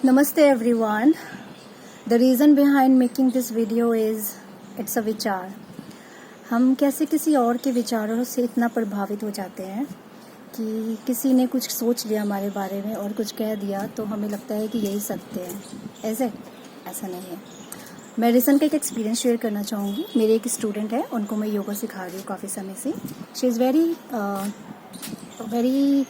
Namaste everyone. The reason behind making this video is it's a विचार. हम कैसे किसी और के विचारों से इतना प्रभावित हो जाते हैं कि किसी ने कुछ सोच लिया हमारे बारे में और कुछ कह दिया तो हमें लगता है कि यही सत्य है. ऐसा नहीं है. मैं रिसेंट का एक एक्सपीरियंस शेयर करना चाहूँगी. मेरे एक स्टूडेंट है, उनको मैं योगा सिखा रही हूँ काफ़ी समय से. She is very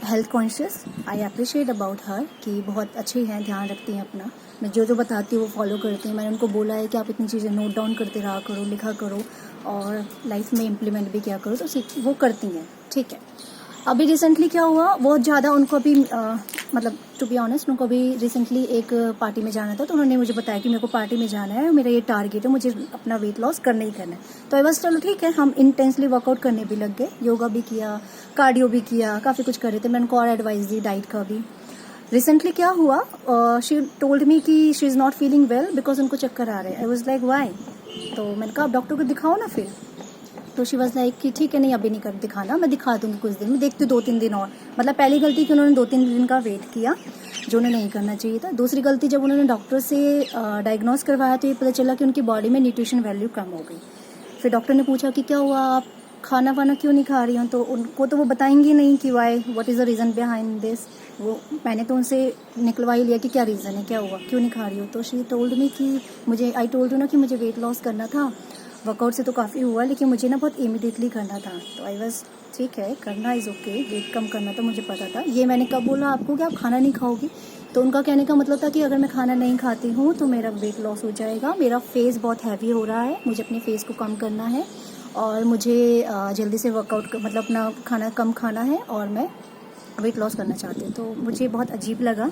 health conscious. I appreciate about her कि बहुत अच्छी हैं, ध्यान रखती हैं अपना. मैं जो बताती हूँ वो फॉलो करती हैं. मैंने उनको बोला है कि आप इतनी चीज़ें नोट डाउन करते रहा करो, लिखा करो और लाइफ में इम्प्लीमेंट भी किया करो. तो वो करती हैं. ठीक है. अभी रिसेंटली क्या हुआ, बहुत ज़्यादा उनको अभी मतलब टू बी ऑनेस्ट उनको अभी रिसेंटली एक पार्टी में जाना था. तो उन्होंने मुझे बताया कि मेरे को पार्टी में जाना है, मेरा ये टारगेट है, मुझे अपना वेट लॉस करना ही करना है. तो आई बस चलो ठीक है. हम इंटेंसली वर्कआउट करने भी लग गए, योगा भी किया, कार्डियो भी किया, काफ़ी कुछ कर रहे थे. मैंने उनको और एडवाइस दी डाइट का भी. रिसेंटली क्या हुआ, शी टोल्ड मी कि she is not feeling well because उनको चक्कर आ रहे हैं. I was like why. तो मैंने कहा आप डॉक्टर को दिखाओ ना फिर. तो शी वॉज लाइक कि ठीक है, नहीं अभी नहीं कर दिखाना, मैं दिखा दूंगी कुछ दिन में, देखती हूँ 2-3 दिन और. मतलब पहली गलती कि उन्होंने 2-3 दिन का वेट किया जो उन्हें नहीं करना चाहिए था. दूसरी गलती, जब उन्होंने डॉक्टर से डायग्नोस करवाया तो ये पता चला कि उनकी बॉडी में न्यूट्रिशन वैल्यू कम हो गई. फिर डॉक्टर ने पूछा कि क्या हुआ, आप खाना वाना क्यों नहीं खा रही हो. तो उनको तो वो बताएंगी नहीं कि why, what is the reason behind this. वो मैंने तो उनसे निकलवा ही लिया कि क्या रीज़न है, क्या हुआ, क्यों नहीं खा रही हो. तो शी टोल्ड मी कि मुझे, आई टोल्ड यू ना कि मुझे वेट लॉस करना था. वर्कआउट से तो काफ़ी हुआ लेकिन मुझे ना बहुत इमीडिएटली करना था. तो आई बस ठीक है, करना इज़ ओके, वेट कम करना तो मुझे पता था. ये मैंने कब बोला आपको कि आप खाना नहीं खाओगी. तो उनका कहने का मतलब था कि अगर मैं खाना नहीं खाती हूँ तो मेरा वेट लॉस हो जाएगा, मेरा फेस बहुत हैवी हो रहा है, मुझे अपने फेस को कम करना है और मुझे जल्दी से वर्कआउट मतलब अपना खाना कम खाना है और मैं वेट लॉस करना चाहती हूँ. तो मुझे बहुत अजीब लगा.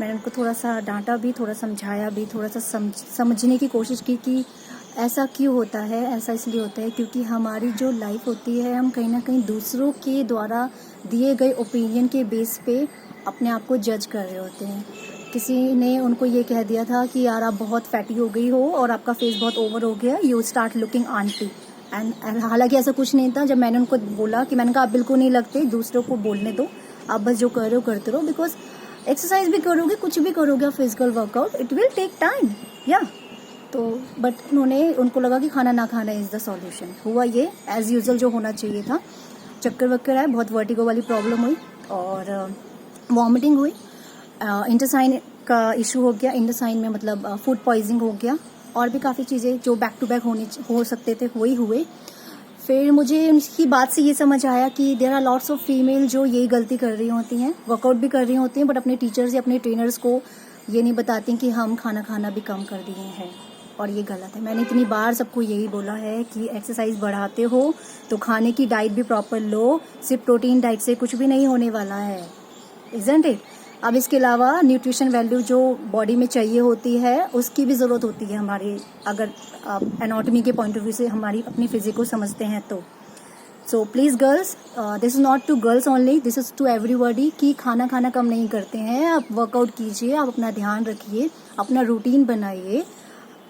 मैंने उनको थोड़ा सा डांटा भी, थोड़ा समझाया भी, थोड़ा सा समझने की कोशिश की कि ऐसा क्यों होता है. ऐसा इसलिए होता है क्योंकि हमारी जो लाइफ होती है, हम कहीं ना कहीं दूसरों के द्वारा दिए गए ओपिनियन के बेस पे अपने आप को जज कर रहे होते हैं. किसी ने उनको ये कह दिया था कि यार आप बहुत फैटी हो गई हो और आपका फेस बहुत ओवर हो गया, you start looking aunty. And हालांकि ऐसा कुछ नहीं था. जब मैंने उनको बोला कि मैंने कहा आप बिल्कुल नहीं लगते, दूसरों को बोलने दो, आप बस जो कर रहे हो करते रहो, बिकॉज एक्सरसाइज भी करोगे, कुछ भी करोगे, physical workout, it will take time. या तो बट उनको लगा कि खाना ना खाना इज़ द सॉल्यूशन. हुआ ये एज यूजुअल जो होना चाहिए था. चक्कर वक्कर आए, बहुत वर्टिगो वाली प्रॉब्लम हुई और वॉमिटिंग हुई. इंटेस्टाइन का इशू हो गया. इंटेस्टाइन में मतलब फूड पॉइजनिंग हो गया और भी काफ़ी चीज़ें जो बैक टू बैक हो सकते थे वो ही हुए. फिर मुझे उनकी बात से ये समझ आया कि there are lots of female जो यही गलती कर रही होती हैं, वर्कआउट भी कर रही होती हैं, बट अपने टीचर्स या अपने ट्रेनर्स को ये नहीं बताती कि हम खाना भी कम कर दिए हैं. और ये गलत है. मैंने इतनी बार सबको यही बोला है कि एक्सरसाइज बढ़ाते हो तो खाने की डाइट भी प्रॉपर लो. सिर्फ प्रोटीन डाइट से कुछ भी नहीं होने वाला है, इज़न्ट इट. अब इसके अलावा न्यूट्रिशन वैल्यू जो बॉडी में चाहिए होती है उसकी भी ज़रूरत होती है हमारी, अगर एनाटॉमी के पॉइंट ऑफ व्यू से हमारी अपनी फिजिक को समझते हैं तो. So please girls, this is not to girls only, this is to everybody कि खाना कम नहीं करते हैं. आप वर्कआउट कीजिए, आप अपना ध्यान रखिए, अपना रूटीन बनाइए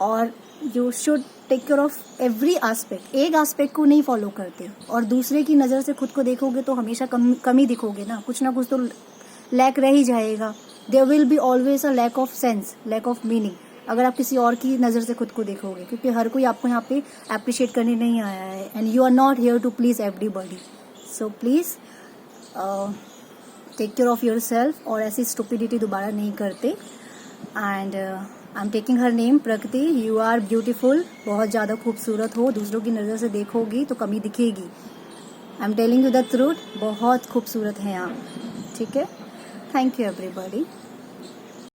और you should take care of every aspect. एक आस्पेक्ट को नहीं फॉलो करते और दूसरे की नज़र से खुद को देखोगे तो हमेशा कम ही दिखोगे ना. कुछ ना कुछ तो लैक रह ही जाएगा. There will be always a lack of sense, lack of meaning, अगर आप किसी और की नज़र से खुद को देखोगे. क्योंकि हर कोई आपको यहाँ पे अप्रिशिएट करने नहीं आया है and you are not here to please everybody. So please take care of your self और ऐसी स्टुपिडिटी दोबारा नहीं करते. And I am taking her name, Prakriti. You are beautiful, बहुत ज़्यादा खूबसूरत हो. दूसरों की नज़र से देखोगी तो कमी दिखेगी. I am telling you the truth, बहुत खूबसूरत हैं आप. ठीक है. Thank you everybody.